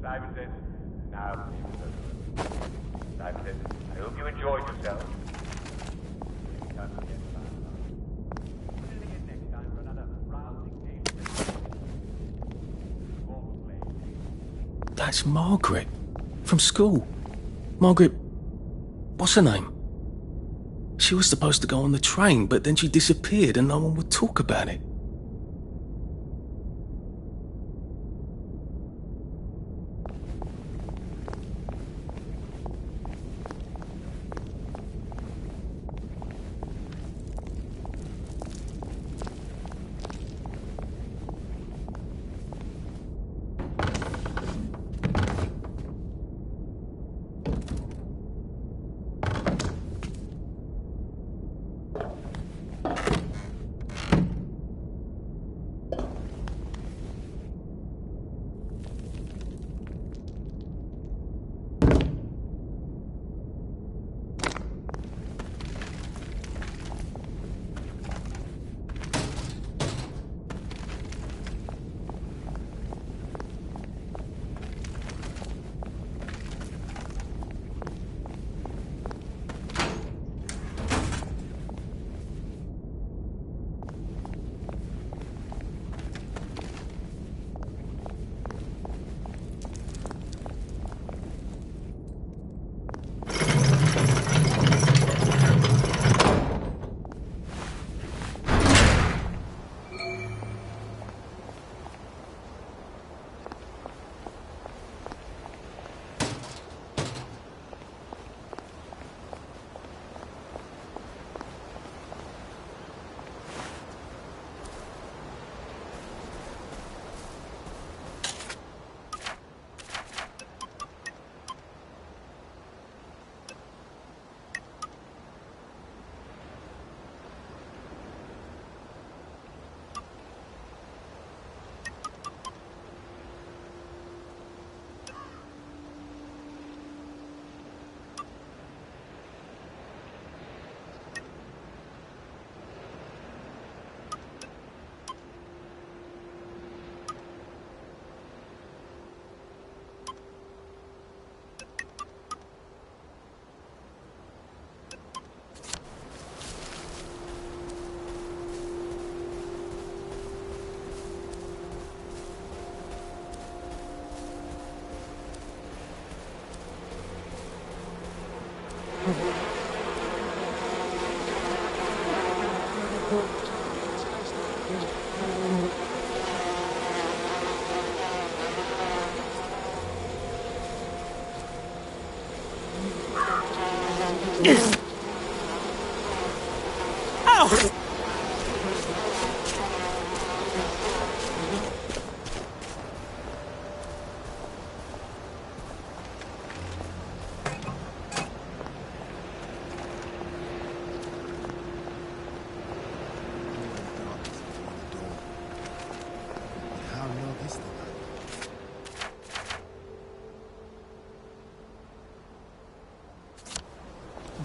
Simon says, now, Simon says, I hope you enjoyed yourself. Next time for another rousing game. That's Margaret. From school. Margaret... what's her name? She was supposed to go on the train, but then she disappeared and no one would talk about it.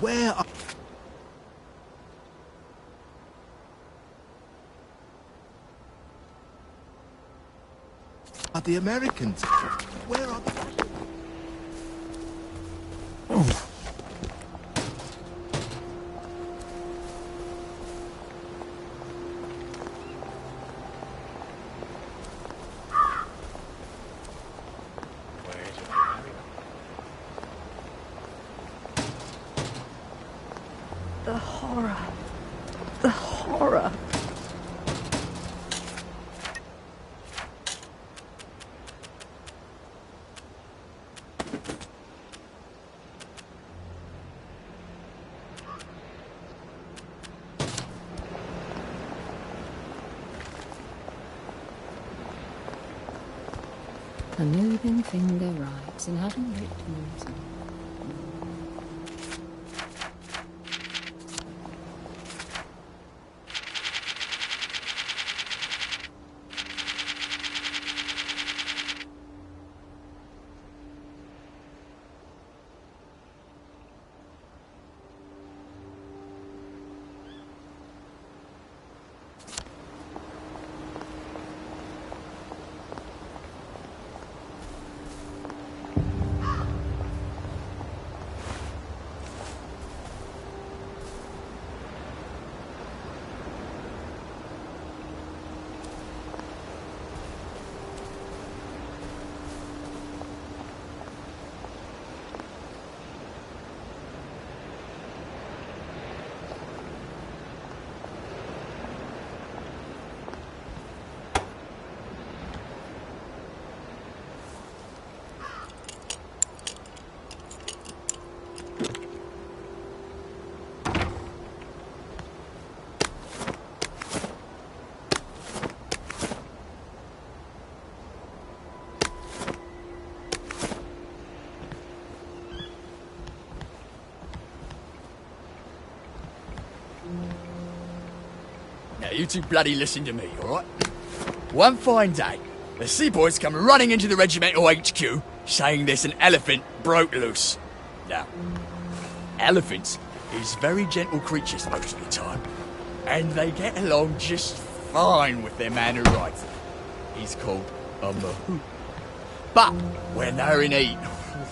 Where are the Americans? Where are they? Oh. The horror. The horror. A moving finger writes and having written. Now, you two bloody listen to me, alright? One fine day, the seaboys come running into the regimental HQ, saying there's an elephant broke loose. Now, elephants is very gentle creatures most of the time, and they get along just fine with their man who rides them. He's called a mahout. But when they're in heat,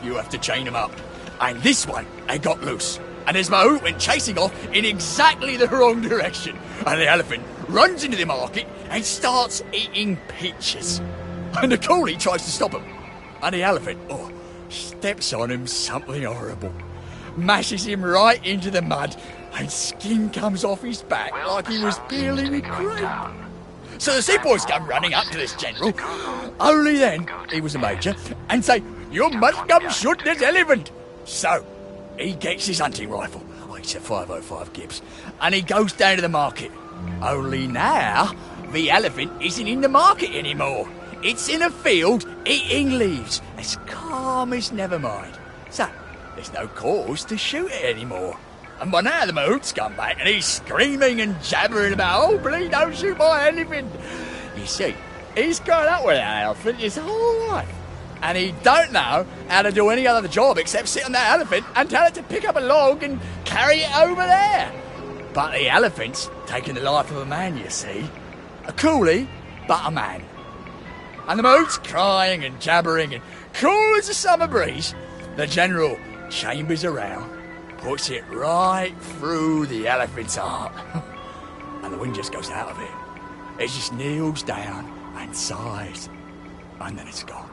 you have to chain them up. And this one, they got loose. And his mahout went chasing off in exactly the wrong direction. And the elephant runs into the market and starts eating peaches. And the coolie tries to stop him. And the elephant, steps on him something horrible. Mashes him right into the mud, and skin comes off his back like he was peeling cream. So the seaboys come running up to this general. Only then, he was a major, and say, "You must come shoot this elephant." So, he gets his hunting rifle. It's a 505 Gibbs. And he goes down to the market. Only now, the elephant isn't in the market anymore. It's in a field eating leaves, as calm as never mind. So, there's no cause to shoot it anymore. And by now the mahout's come back and he's screaming and jabbering about, "Oh, please don't shoot my elephant." You see, he's grown up with that elephant his whole life. And he don't know how to do any other job except sit on that elephant and tell it to pick up a log and carry it over there. But the elephant's taken the life of a man, you see. A coolie, but a man. And the mahout's crying and jabbering and cool as a summer breeze. The general chambers around, puts it right through the elephant's heart. And the wind just goes out of it. It just kneels down and sighs. And then it's gone.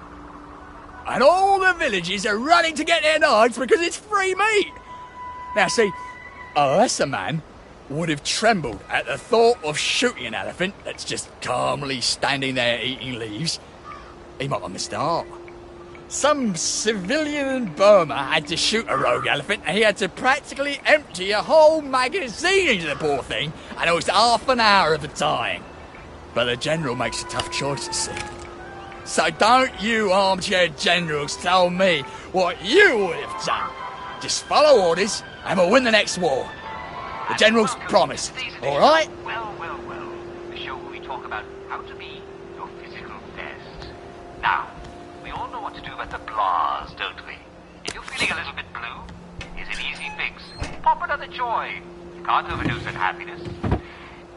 And all the villages are running to get their knives because it's free meat. Now see, a lesser man would have trembled at the thought of shooting an elephant that's just calmly standing there eating leaves. He might have missed out. Some civilian in Burma had to shoot a rogue elephant and he had to practically empty a whole magazine into the poor thing, and it was half an hour of the time. But the general makes a tough choice, you see. So don't you armchair generals tell me what you would have done. Just follow orders and we'll win the next war. The general's promised, all right? Well. The show where we talk about how to be your physical best. Now, we all know what to do about the blahs, don't we? If you're feeling a little bit blue, here's an easy fix. Pop another joy. You can't overdose that happiness.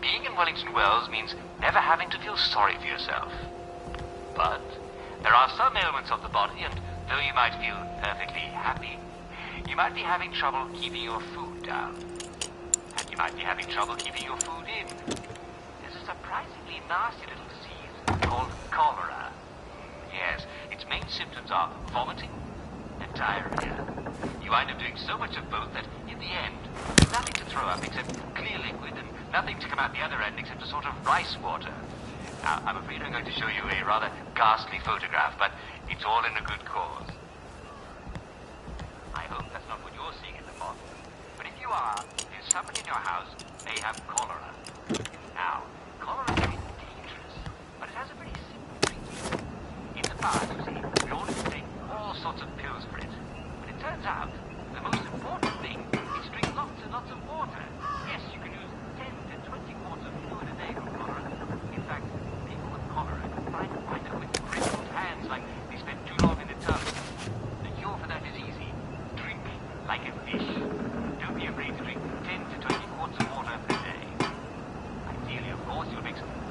Being in Wellington Wells means never having to feel sorry for yourself. But there are some ailments of the body, and though you might feel perfectly happy, you might be having trouble keeping your food down. And you might be having trouble keeping your food in. There's a surprisingly nasty little disease called cholera. Yes, its main symptoms are vomiting and diarrhea. You wind up doing so much of both that, in the end, there's nothing to throw up except clear liquid, and nothing to come out the other end except a sort of rice water. Now, I'm afraid I'm going to show you a rather ghastly photograph, but it's all in a good cause. I hope that's not what you're seeing in the model. But if you are, there's someone in your house may have cholera. Now, cholera can be dangerous, but it has a very simple treatment. In the past, you see,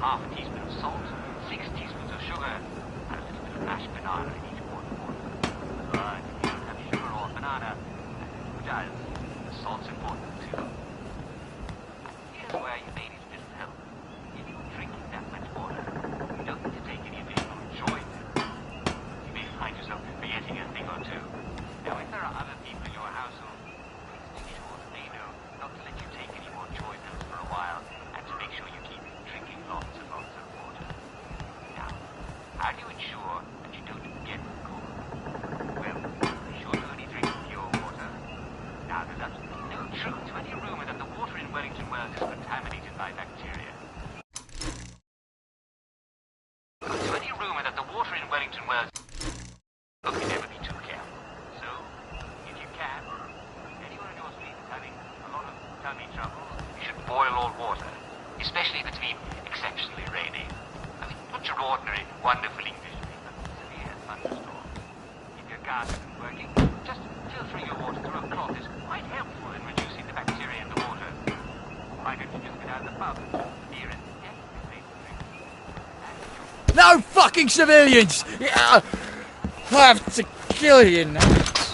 half a teaspoon of salt, 6 teaspoons of sugar, and a little bit of mashed banana in each quart of water. But if you don't have sugar or banana, which does, the salt's important too. Here's where you may need a little help. If you're drinking that much water, you don't need to take any additional enjoyment. You may find yourself forgetting a thing or two. Now, if there are other people in your household, please make sure that they know not to let you take any more joy pills for a while, and to make sure you keep drinking lots and lots of water. Now, how do you ensure that you don't get cold? Well, be sure to only drink pure water. Now, there's absolutely no truth to any rumor that the water in Wellington Wells is contaminated by bacteria. To any rumor that the water in Wellington Wells... Look, you never be too careful. So, if you can, if anyone in your street is having a lot of tummy trouble, you should boil all water, especially if it's been exceptionally rainy. I mean, not your ordinary, wonderful English rain, but severe thunderstorm. If your gas isn't working, just filtering your water through a cloth is quite helpful in reducing the bacteria in the water. Why don't you just get out of the pub? Beer is definitely safe to drink. No fucking civilians! Yeah, I have to kill you now.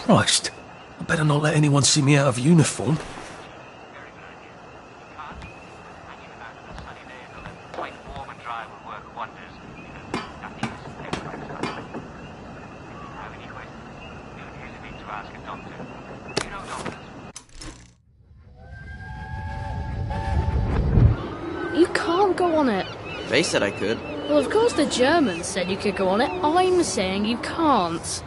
Christ. I better not let anyone see me out of uniform. Very good idea. You can't. Hanging about on a sunny day until a quite warm and dry will work wonders, because nothing is ever quite sunny. If you have any questions, don't hesitate to ask a doctor. You know doctors. You can't go on it. They said I could. Well, of course the Germans said you could go on it. I'm saying you can't.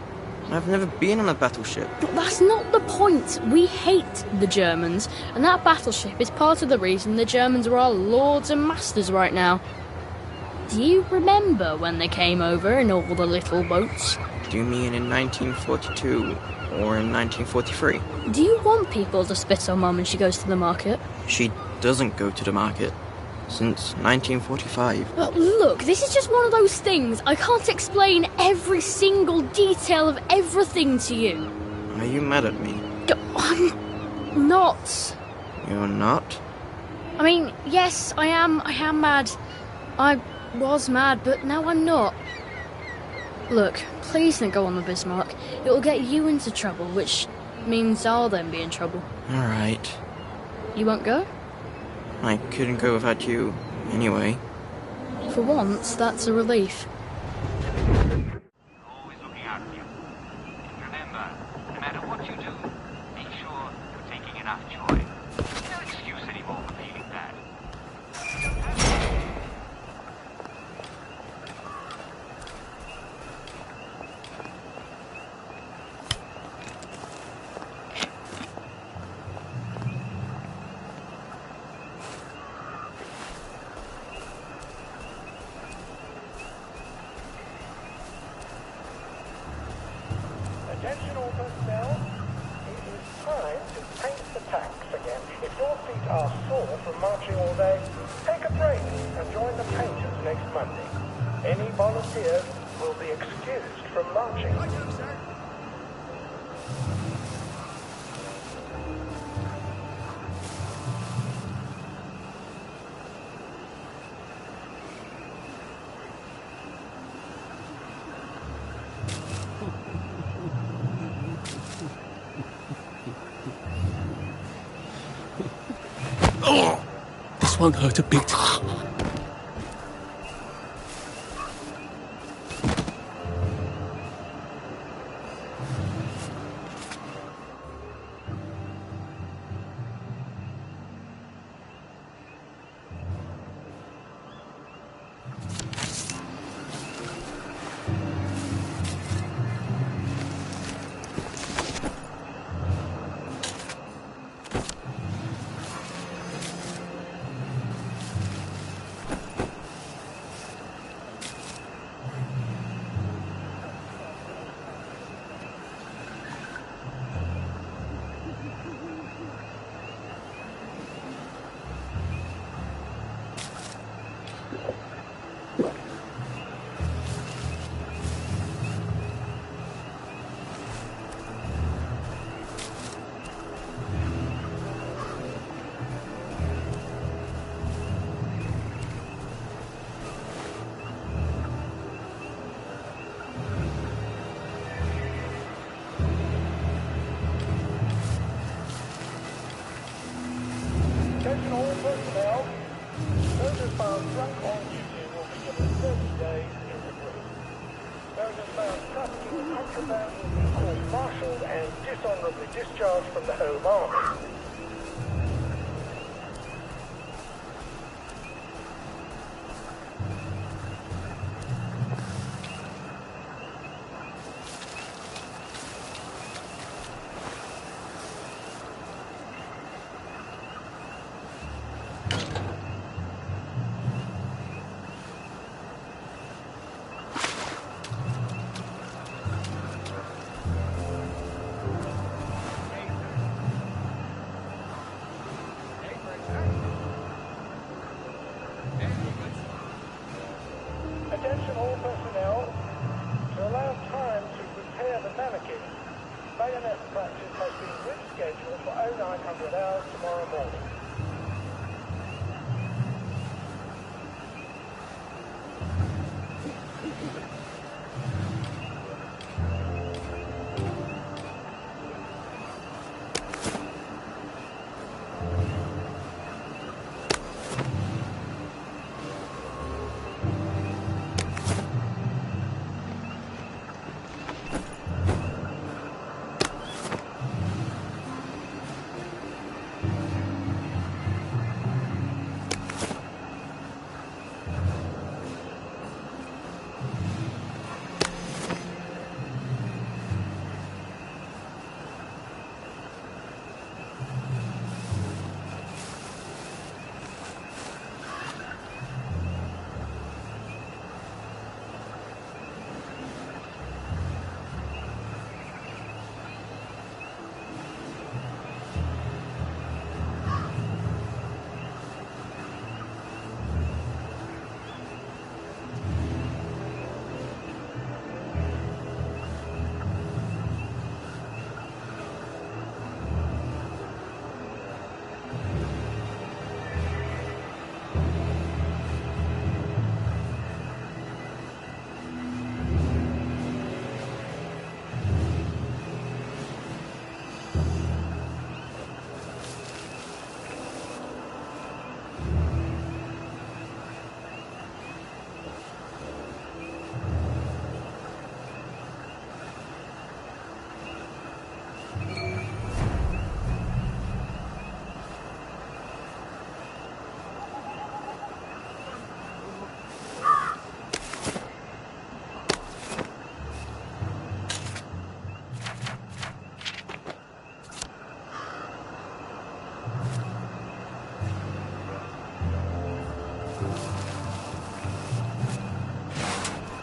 I've never been on a battleship. But that's not the point. We hate the Germans, and that battleship is part of the reason the Germans are our lords and masters right now. Do you remember when they came over in all the little boats? Do you mean in 1942 or in 1943? Do you want people to spit on Mum when she goes to the market? She doesn't go to the market since 1945. Look, this is just one of those things. I can't explain every single detail of everything to you. Are you mad at me? I'm not. You're not? I mean, yes, I am mad. I was mad, but now I'm not. Look, please don't go on the Bismarck. It will get you into trouble, which means I'll then be in trouble. Alright. You won't go? I couldn't go without you, anyway. For once, that's a relief. Always looking out for you. And remember, no matter what you do, make sure you're taking enough joy. No excuse anymore for feeling bad. Attention all personnel, it is time to paint the tanks again. If your feet are sore from marching all day, take a break and join the painters next Monday. Any volunteers will be excused from marching. This won't hurt a bit. days in debris. Those are found trafficking in contraband will be court-martialed and dishonourably discharged from the Home Army. Attention all personnel, to allow time to repair the mannequin, bayonet practice has been rescheduled for 0900 hours tomorrow morning.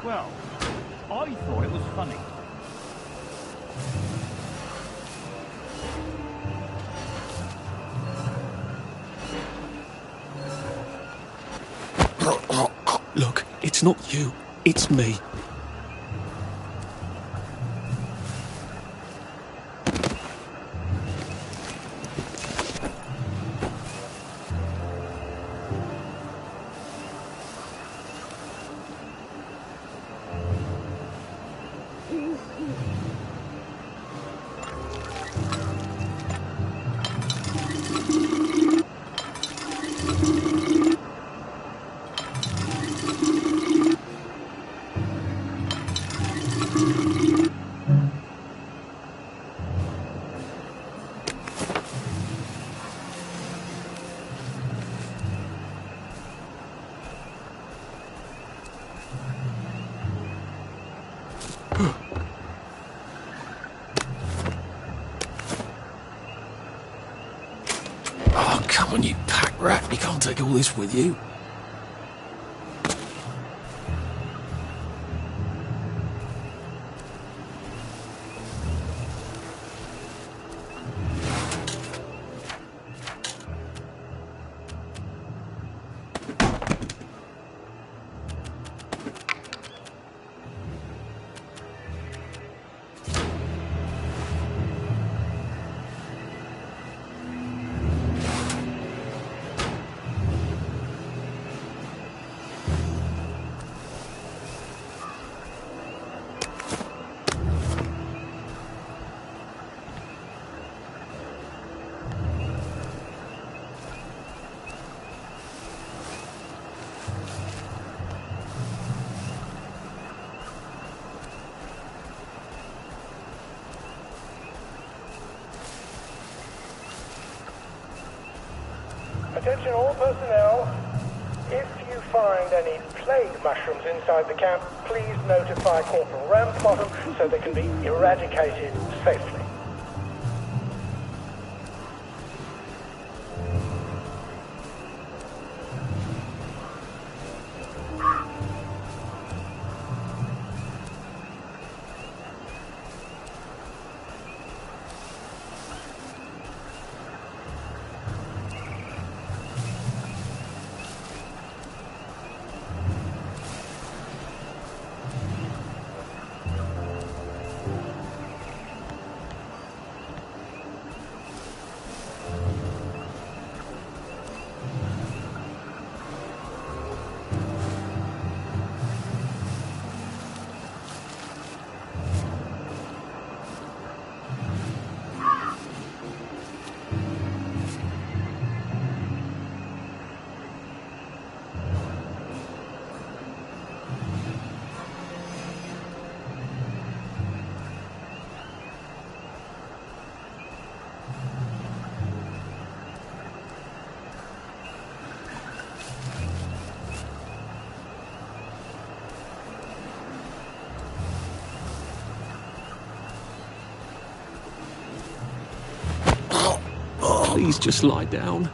Well, I thought it was funny. Look, it's not you, it's me. Oh, come on, you pack rat. You can't take all this with you. Attention all personnel. If you find any plague mushrooms inside the camp, please notify Corporal Ramsbottom so they can be eradicated safely. Please just lie down.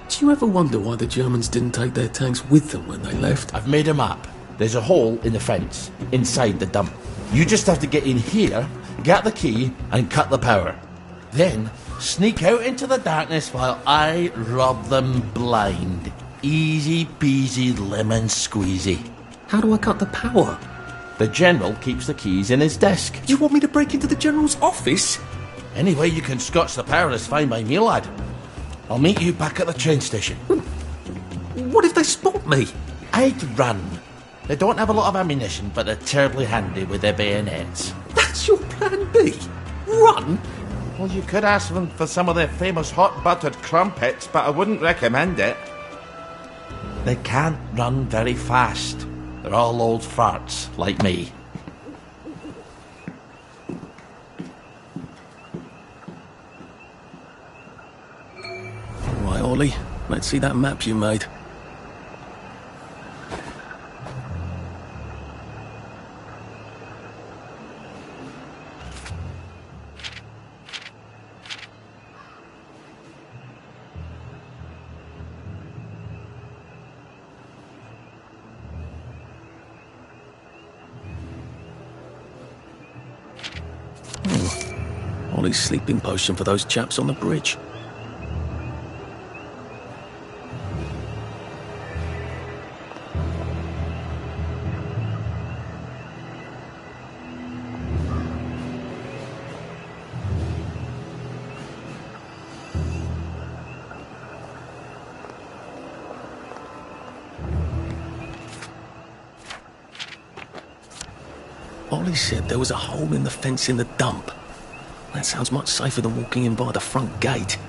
Do you ever wonder why the Germans didn't take their tanks with them when they left? I've made a map. There's a hole in the fence, inside the dump. You just have to get in here, get the key, and cut the power. Then, sneak out into the darkness while I rob them blind. Easy peasy lemon squeezy. How do I cut the power? The General keeps the keys in his desk. You want me to break into the General's office? Any way you can scotch the power is fine by me, lad. I'll meet you back at the train station. What if they spot me? I'd run. They don't have a lot of ammunition, but they're terribly handy with their bayonets. That's your plan B? Run? Well, you could ask them for some of their famous hot buttered crumpets, but I wouldn't recommend it. They can't run very fast. They're all old farts, like me. Right, Ollie, let's see that map you made. Ollie's sleeping potion for those chaps on the bridge. Ollie said there was a hole in the fence in the dump. That sounds much safer than walking in by the front gate.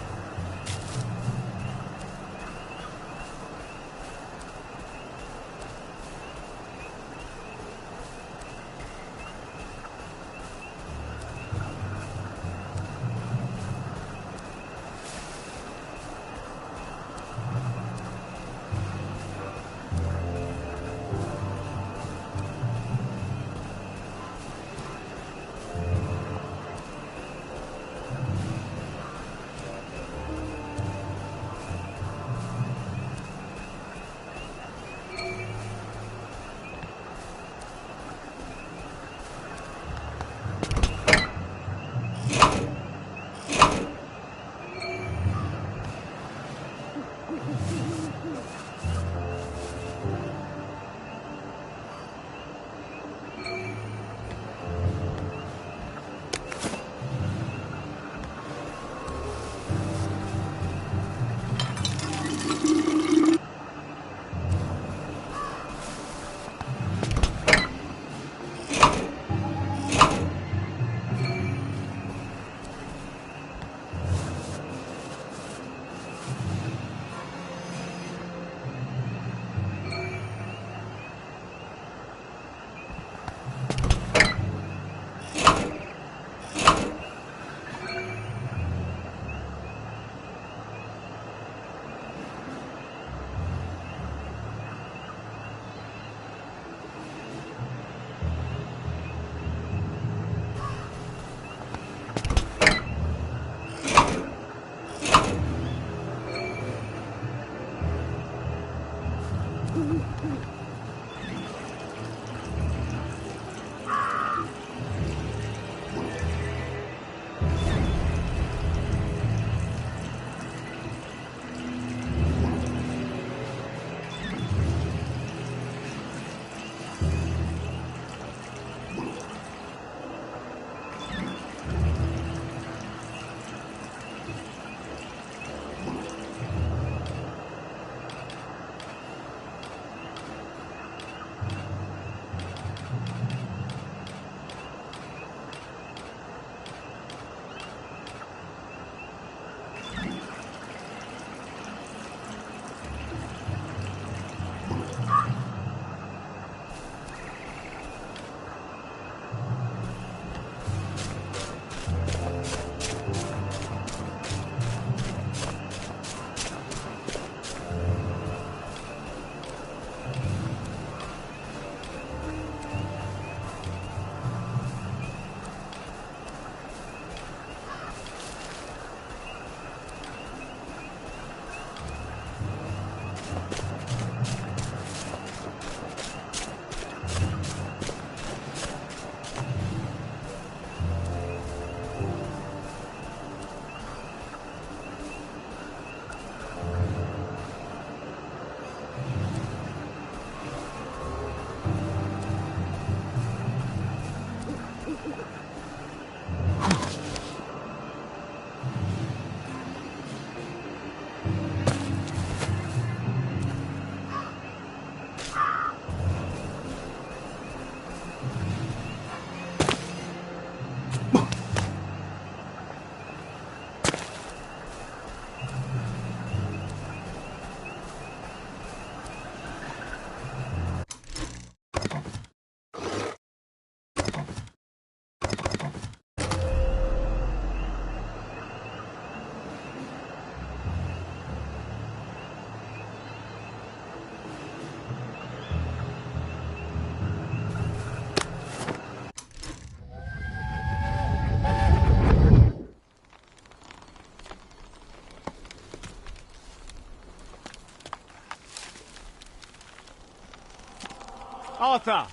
Arthur!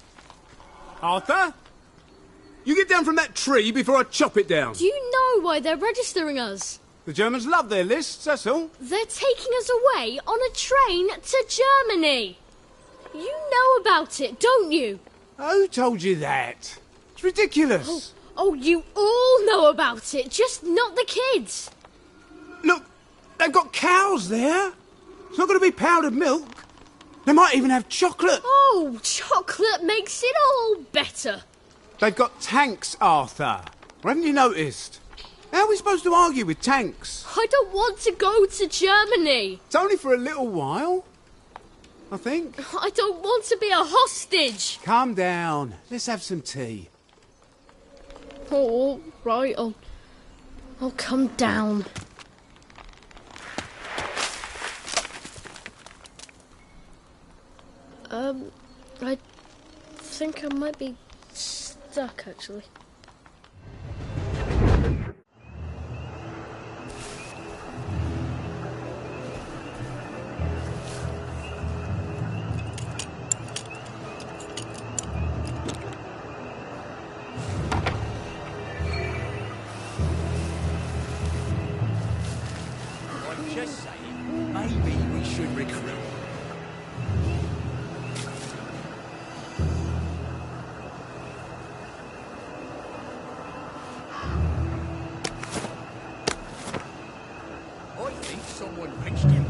Arthur? You get down from that tree before I chop it down. Do you know why they're registering us? The Germans love their lists, that's all. They're taking us away on a train to Germany. You know about it, don't you? Who told you that? It's ridiculous. Oh, you all know about it, just not the kids. Look, they've got cows there. It's not going to be powdered milk. They might even have chocolate. Oh, chocolate makes it all better. They've got tanks, Arthur. Haven't you noticed? How are we supposed to argue with tanks? I don't want to go to Germany. It's only for a little while, I think. I don't want to be a hostage. Calm down. Let's have some tea. Oh, right. I'll come down. I think I might be stuck, actually. I'm just saying, maybe we should recruit. I think someone pinched him.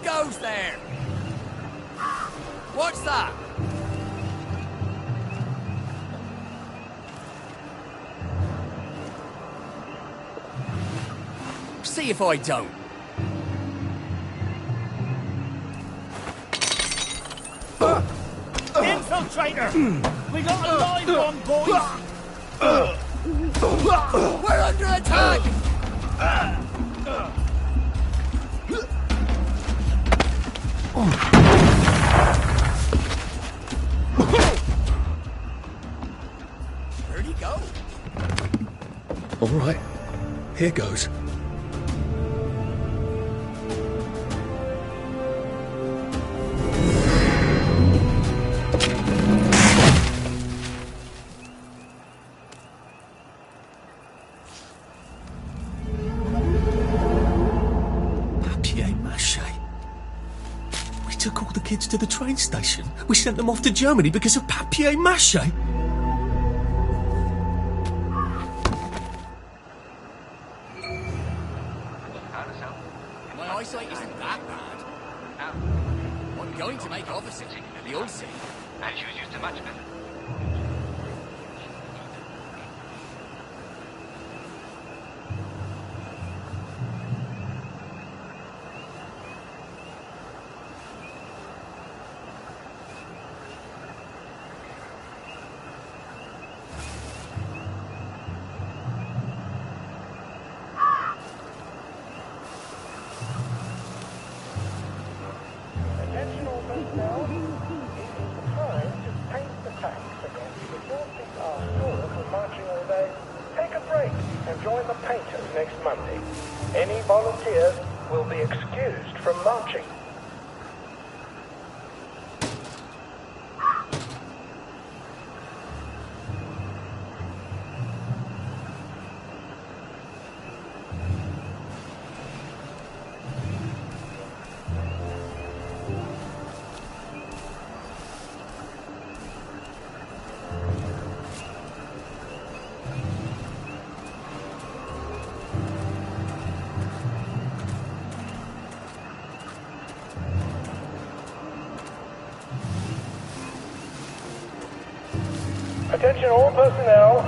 goes there? What's that? See if I don't. Infiltrator! We got a live one, boys! We're under attack! Where'd he go? All right, here goes. Took all the kids to the train station. We sent them off to Germany because of papier-mâché. My eyesight isn't that bad. I'm going to make officer. You'll see. And she was used to much better. Join the painters next Monday. Any volunteers will be excused from marching. Attention all personnel.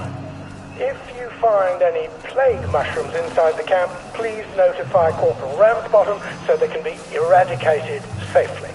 If you find any plague mushrooms inside the camp, please notify Corporal Ramsbottom so they can be eradicated safely.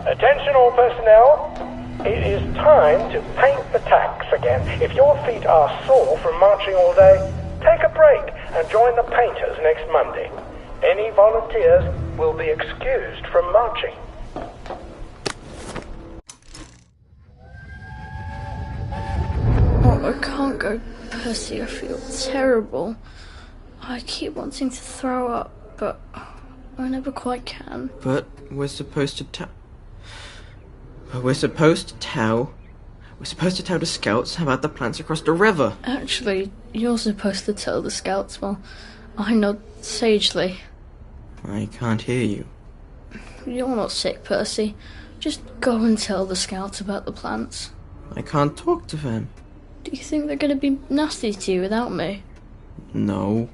Attention all personnel, it is time to paint the tacks again. If your feet are sore from marching all day, take a break and join the painters next Monday. Any volunteers will be excused from marching. Oh, I can't go, Percy. I feel terrible. I keep wanting to throw up, but I never quite can. But we're supposed to tell the scouts about the plants across the river. Actually, you're supposed to tell the scouts while I nod sagely. I can't hear you. You're not sick, Percy. Just go and tell the scouts about the plants. I can't talk to them. Do you think they're going to be nasty to you without me? No.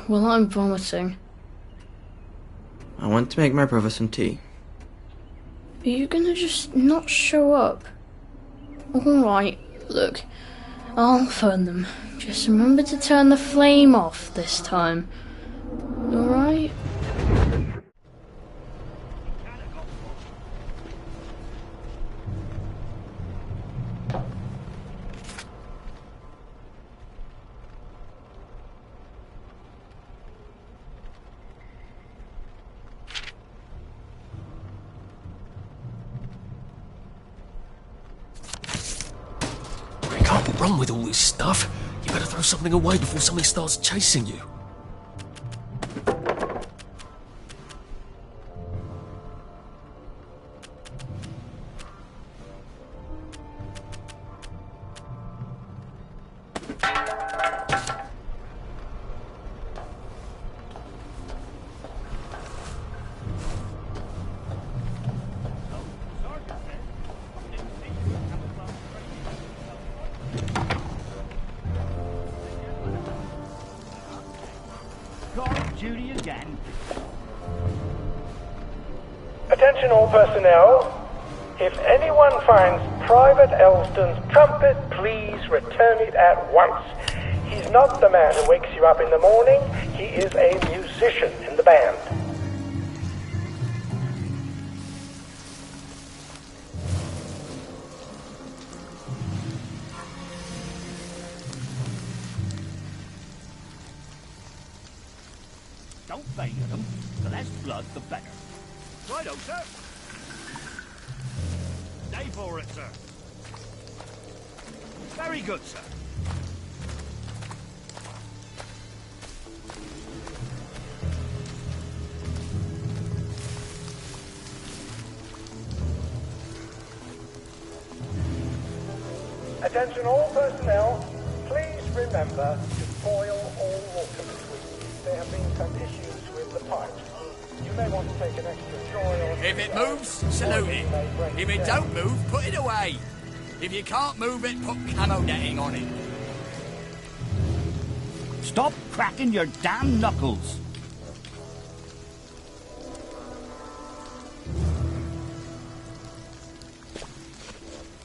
Well, I'm vomiting. I want to make my brother some tea. Are you going to just not show up? Alright, look. I'll phone them. Just remember to turn the flame off this time. Alright? wrong with all this stuff? You better throw something away before something starts chasing you. Judy again. Attention all personnel. If anyone finds Private Elston's trumpet, please return it at once. He's not the man who wakes you up in the morning. He is a musician in the band. Don't bang at them. The less blood, the better. Righto, sir. Stay for it, sir. Very good, sir. Attention all personnel. Please remember to boil all water between you. There have been some issues with the pipes. You may want to take an extra joy on... If it moves, salute it. If it don't move, put it away. If you can't move it, put camo netting on it. Stop cracking your damn knuckles.